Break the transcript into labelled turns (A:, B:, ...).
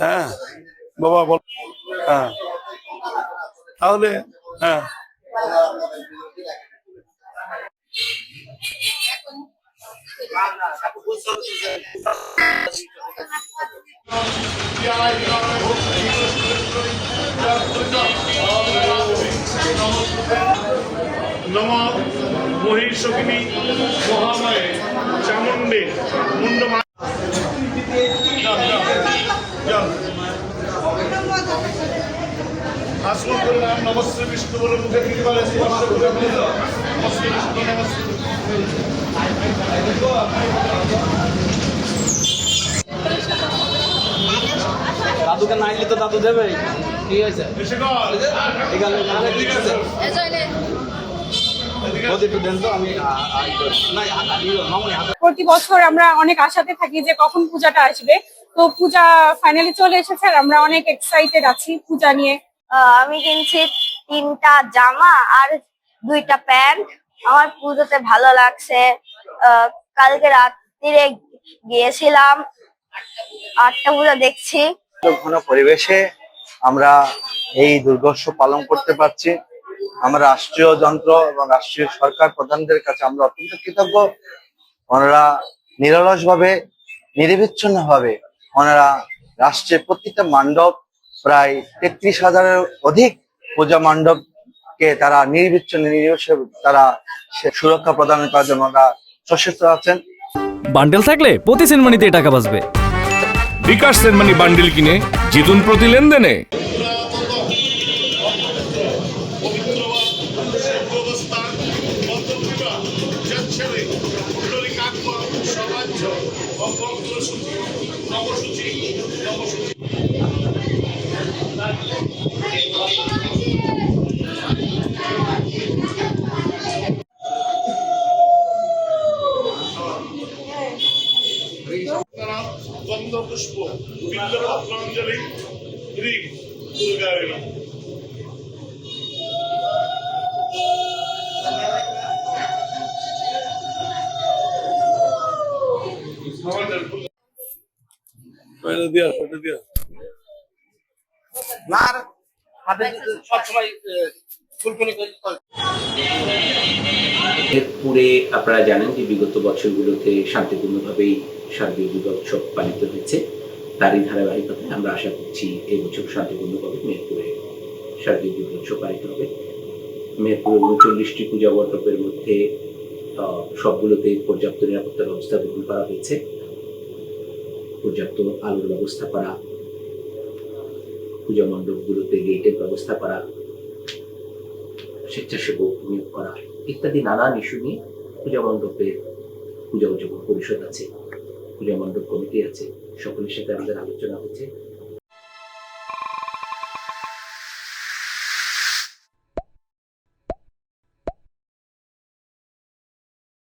A: হ্যাঁ বাবা বল। হ্যাঁ তাহলে হ্যাঁ
B: নম মহিষগিনী মহামায়ে চামুণ্ডে মুন্ড আসন করলাম। নমস্তে বিষ্ণু বলে মুখে কৃপালে স্পর্শ করে বলল নমস্তে বিষ্ণু নমস্তে।
C: দাদুকে না আনলে তো দাদু দেবে। ঠিক আছে
B: এসে গল
D: প্রতি বছর আমরা অনেক আশাতে থাকি যে কখন পূজাটা আসবে, তো পূজা ফাইনালি চলে এসেছে আর আমরা অনেক এক্সাইটেড আছি পূজা নিয়ে।
E: আমি কিনছি 3টা জামা আর 2টা প্যান্ট। আমার পুজোতে ভালো লাগছে। কালকে রাত্রিরে গিয়েছিলাম, 8টা পূজা দেখছি।
F: ঘন পরিবেশে আমরা এই দুর্গোৎসব পালন করতে পারছি। আমরা রাষ্ট্রীয় যন্ত্র এবং রাষ্ট্রীয় সরকার প্রধানদের কাছে আমরা অত্যন্ত কৃতজ্ঞ। ওনারা নিরলস ভাবে নিরবিচ্ছিন্ন ভাবে ওনারা রাষ্ট্রের প্রতিটা মণ্ডপ, প্রায় 33,000-এর অধিক পূজা মণ্ডপকে তারা নিরবিচ্ছিন্ন নিরবসে তারা সুরক্ষা প্রদান করার জন্য ওনারা সচেষ্ট আছেন।
G: বান্ডেল থাকলে প্রতি সেনমানিতে টাকা বাঁচবে।
H: বিকাশ সেনমানি বান্ডেল কিনে জিতুন প্রতি লেনদেনে।
B: পুষ্প বিল্লপত্রাঞ্জলি হ্রিং দুর্গায় নমঃ।
I: মেহেরপুরে আপনারা জানেন যে বিগত বছরগুলোতে শান্তিপূর্ণভাবেই শারদীয় দুর্গোৎসব পালিত হয়েছে। তারই ধারাবাহিকতায় আমরা আশা করছি এই বছর শান্তিপূর্ণভাবে মেহেরপুরে শারদীয় দুর্গোৎসব পালিত হবে। মেহেরপুরের 39টি পূজা মণ্ডপের মধ্যে সবগুলোতে পর্যাপ্ত নিরাপত্তা ব্যবস্থা গ্রহণ করা হয়েছে। পর্যাপ্ত আলোর ব্যবস্থা করা, পূজা মণ্ডপগুলোতে গেটের ব্যবস্থা করা, স্বেচ্ছাসেবক নিয়োগ করা ইত্যাদি নানান ইস্যু নিয়ে পূজা মণ্ডপের পূজা উদযাপন পরিষদ আছে, পূজা মণ্ডপ কমিটি আছে, সকলের সাথে আমাদের আলোচনা হচ্ছে।